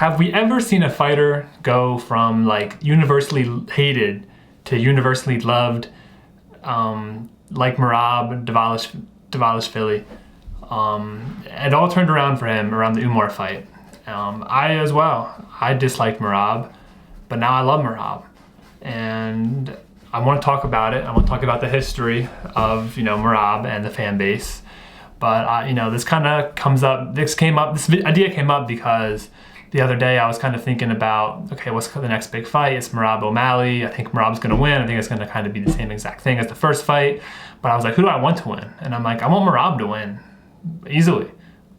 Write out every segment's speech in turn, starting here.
have we ever seen a fighter go from like universally hated to universally loved, like Merab Philly? It all turned around for him around the Umar fight. I as well. I disliked Merab, but now I love Merab, and I want to talk about it. I want to talk about the history of Merab and the fan base. But this kind of comes up. This idea came up because the other day I was kind of thinking about, okay, what's the next big fight? It's Merab O'Malley. I think Merab's going to win. I think it's going to kind of be the same exact thing as the first fight. But I was like, who do I want to win? And I'm like, I want Merab to win easily.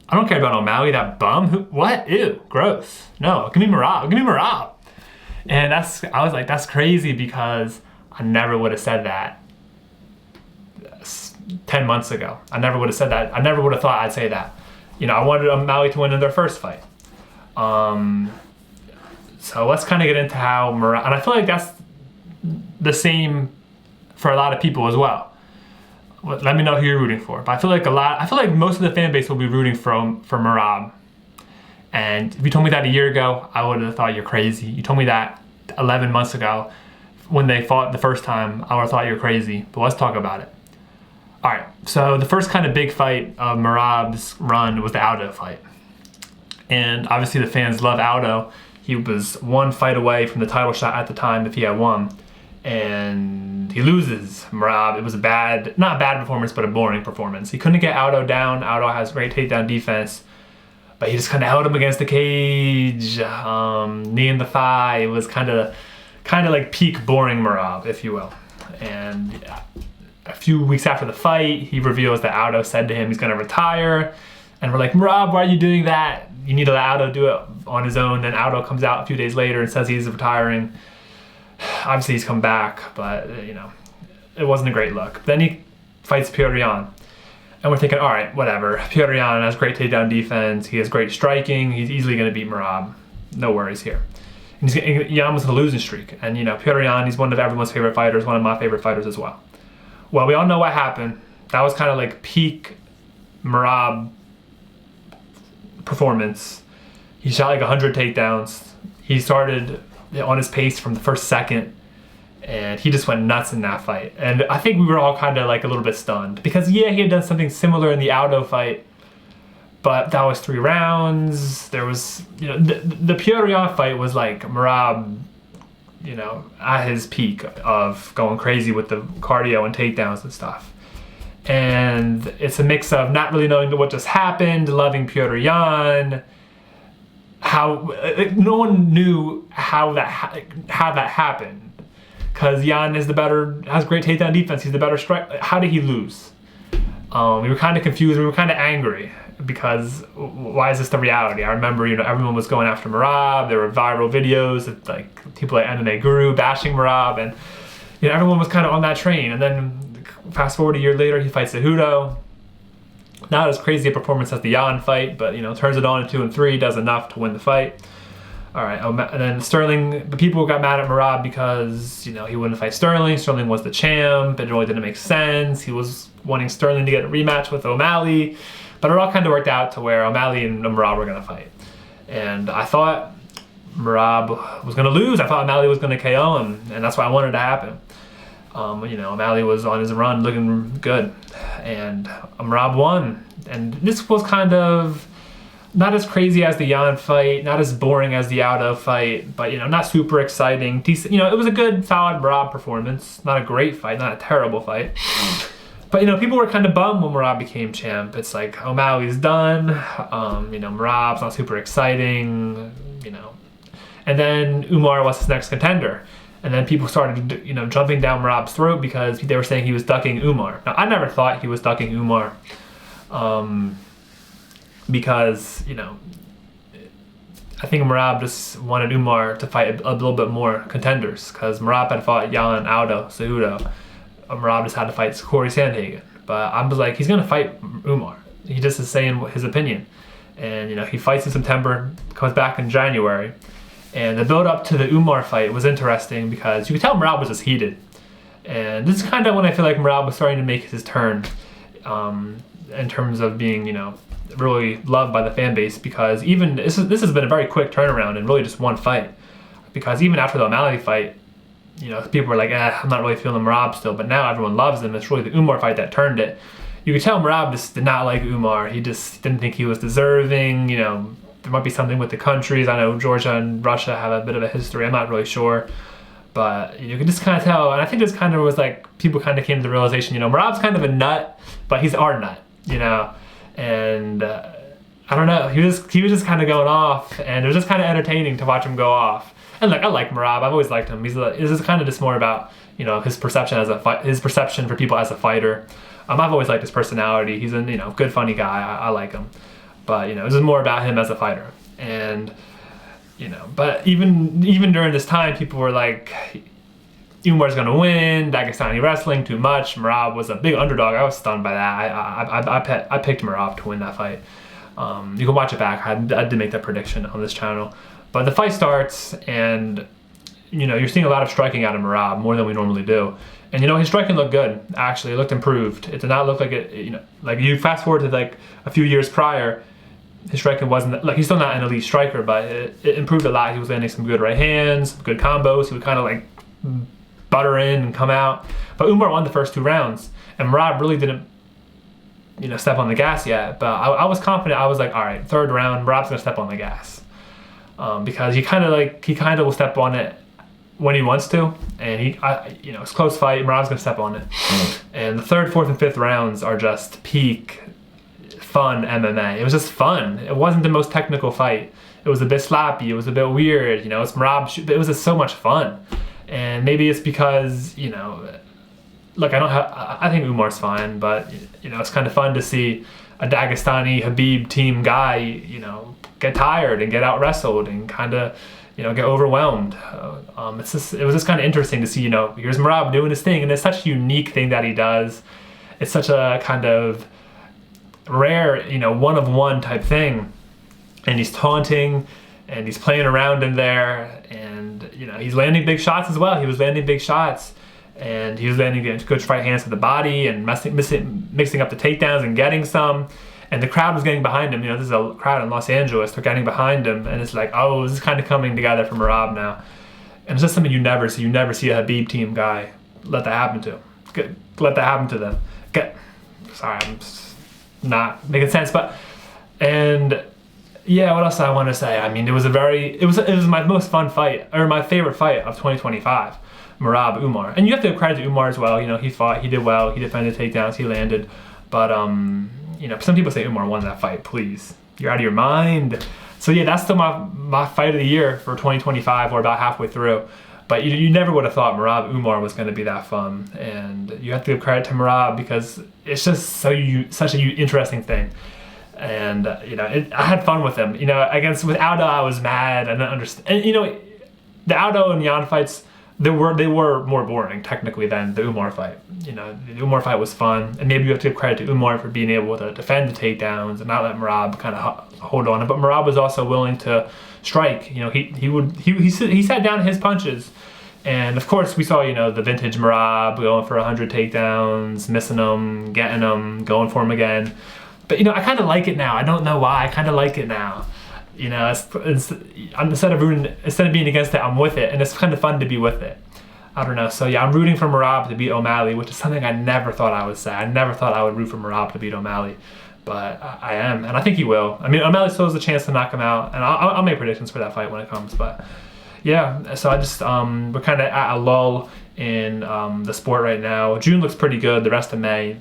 I don't care about O'Malley, that bum. What? Ew, gross. No, give me Merab. Give me Merab. And I was like, that's crazy because I never would have said that 10 months ago. I never would have said that. I never would have thought I'd say that. I wanted O'Malley to win in their first fight. So let's kind of get into how Merab, and I feel like that's the same for a lot of people as well. Let me know who you're rooting for. But I feel like most of the fan base will be rooting for Merab. And if you told me that a year ago, I would have thought you're crazy. You told me that 11 months ago when they fought the first time, I would have thought you're crazy. But let's talk about it. All right, so the first kind of big fight of Merab's run was the Aldo fight. And obviously the fans love Aldo. He was one fight away from the title shot at the time if he had won. And he loses. Merab, it was not a bad performance, but a boring performance. He couldn't get Aldo down. Aldo has great takedown defense, but he just kind of held him against the cage, knee in the thigh. It was kind of like peak boring Merab, if you will. And a few weeks after the fight, he reveals that Aldo said to him he's going to retire. And we're like, Merab, why are you doing that? You need to let Aldo do it on his own. Then Aldo comes out a few days later and says he's retiring. Obviously he's come back, but it wasn't a great look. Then he fights Petr Yan. And we're thinking, all right, whatever. Petr Yan has great takedown defense. He has great striking. He's easily going to beat Merab. No worries here. And Yan was on a losing streak. And Petr Yan, he's one of everyone's favorite fighters, one of my favorite fighters as well. Well, we all know what happened. That was kind of like peak Merab performance. He shot like 100 takedowns. He started on his pace from the first second, and he just went nuts in that fight. And I think we were all kind of like a little bit stunned because he had done something similar in the Aldo fight, but that was 3 rounds. There was, the Petr Yan fight was like Merab, at his peak of going crazy with the cardio and takedowns and stuff. And it's a mix of not really knowing what just happened, loving Petr Yan, no one knew how that happened, because Yan has great takedown defense. He's the better striker. How did he lose? We were kind of confused. We were kind of angry because why is this the reality? I remember everyone was going after Merab. There were viral videos of like people like MMA Guru bashing Merab, and everyone was kind of on that train. And then fast forward a year later, he fights Cejudo. Not as crazy a performance as the Yan fight, but turns it on in 2 and 3, does enough to win the fight. All right, and then Sterling, but people got mad at Merab because he wouldn't fight Sterling. Sterling was the champ. It really didn't make sense. He was wanting Sterling to get a rematch with O'Malley, but it all kind of worked out to where O'Malley and Merab were going to fight. And I thought Merab was going to lose. I thought O'Malley was going to KO him, and that's what I wanted to happen. O'Malley was on his run looking good, and Merab won. And this was kind of not as crazy as the Yan fight, not as boring as the Aldo fight, but not super exciting. Decent, it was a good, solid Merab performance. Not a great fight, not a terrible fight. But people were kind of bummed when Merab became champ. It's like O'Malley's done. Merab's not super exciting. And then Umar was his next contender. And then people started, jumping down Merab's throat because they were saying he was ducking Umar. Now, I never thought he was ducking Umar because, I think Merab just wanted Umar to fight a little bit more contenders because Merab had fought Yan, Aldo, Cejudo. Merab just had to fight Corey Sandhagen. But I was like, he's going to fight Umar. He just is saying his opinion. And, he fights in September, comes back in January. And the build up to the Umar fight was interesting because you could tell Merab was just heated. And this is kind of when I feel like Merab was starting to make his turn in terms of being, really loved by the fan base, because even this has been a very quick turnaround and really just one fight. Because even after the O'Malley fight, you know, people were like, I'm not really feeling Merab still, but now everyone loves him. It's really the Umar fight that turned it. You could tell Merab just did not like Umar. He just didn't think he was deserving. You know, there might be something with the countries. I know Georgia and Russia have a bit of a history. I'm not really sure. But you could just kind of tell, and I think this kind of was like, people kind of came to the realization, you know, Merab's kind of a nut, but he's our nut, you know? And I don't know, he was just kind of going off, and it was just kind of entertaining to watch him go off. And like, I like Merab, I've always liked him. This is kind of just more about, you know, his perception his perception for people as a fighter. I've always liked his personality. He's a, you know, good, funny guy. I like him. But, you know, this is more about him as a fighter. And, you know, but even during this time, people were like, Umar's gonna win, Dagestani wrestling, too much. Merab was a big underdog. I was stunned by that. I picked Merab to win that fight. You can watch it back. I did make that prediction on this channel. But the fight starts, and, you know, you're seeing a lot of striking out of Merab, more than we normally do. And, you know, his striking looked good, actually. It looked improved. It did not look like it, you know, like you fast forward to like a few years prior, his striking wasn't, like, he's still not an elite striker, but it improved a lot. He was landing some good right hands, good combos. He would kind of like butter in and come out. But Umar won the first 2 rounds, and Merab really didn't, you know, step on the gas yet. But I was confident. I was like, all right, 3rd round, Merab's gonna step on the gas. Because he kind of will step on it when he wants to, and you know, it's a close fight. Merab's gonna step on it. And the 3rd, 4th, and 5th rounds are just peak fun MMA. It was just fun. It wasn't the most technical fight. It was a bit sloppy. It was a bit weird. You know, it's Merab. It was just so much fun. And maybe it's because, you know, look, I think Umar's fine, but, you know, it's kind of fun to see a Dagestani Habib team guy, you know, get tired and get out wrestled and kind of, you know, get overwhelmed. It was just kind of interesting to see, you know, here's Merab doing his thing, and it's such a unique thing that he does. It's such a kind of rare, you know, one-of-one type thing. And he's taunting, and he's playing around in there, and, you know, he's landing big shots as well. He was landing big shots, and he was landing good right hands to the body and mixing up the takedowns and getting some. And the crowd was getting behind him. You know, this is a crowd in Los Angeles. They're getting behind him, and it's like, oh, this is kind of coming together for Merab now. And it's just something you never see. You never see a Habib team guy let that happen to. Let that happen to them. Sorry, I'm not making sense, but, and yeah, what else I want to say? I mean, it was my most fun fight, or my favorite fight of 2025, Merab Umar. And you have to give credit to Umar as well. You know, he fought, he did well, he defended takedowns, he landed. But you know, some people say Umar won that fight. Please, you're out of your mind. So yeah, that's still my fight of the year for 2025. We're about halfway through. But you never would have thought Merab Umar was going to be that fun. And you have to give credit to Merab, because it's just such an interesting thing. And you know, I had fun with him. You know, with Aldo, I was mad. I didn't understand. And you know, the Aldo and Yan fights, they were more boring technically than the Umar fight. You know, the Umar fight was fun, and maybe you have to give credit to Umar for being able to defend the takedowns and not let Merab kind of hold on. But Merab was also willing to strike. You know, he sat down his punches. And of course, we saw, you know, the vintage Merab going for 100 takedowns, missing them, getting them, going for them again. But, you know, I kind of like it now. I don't know why. I kind of like it now. You know, instead of being against it, I'm with it. And it's kind of fun to be with it. I don't know. So, yeah, I'm rooting for Merab to beat O'Malley, which is something I never thought I would say. I never thought I would root for Merab to beat O'Malley. But I am. And I think he will. I mean, O'Malley still has a chance to knock him out. And I'll make predictions for that fight when it comes. But, yeah. So I just, we're kind of at a lull in the sport right now. June looks pretty good. The rest of May,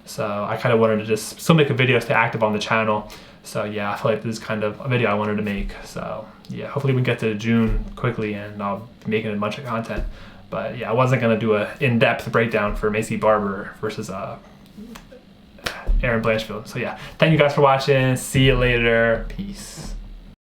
So I kind of wanted to just still make a video, stay active on the channel. So yeah, I feel like this is kind of a video I wanted to make. So yeah, hopefully we can get to June quickly, and I'll be making a bunch of content. But yeah, I wasn't gonna do a in-depth breakdown for Macy Barber versus Aaron Blanchfield. So yeah, thank you guys for watching. See you later. Peace.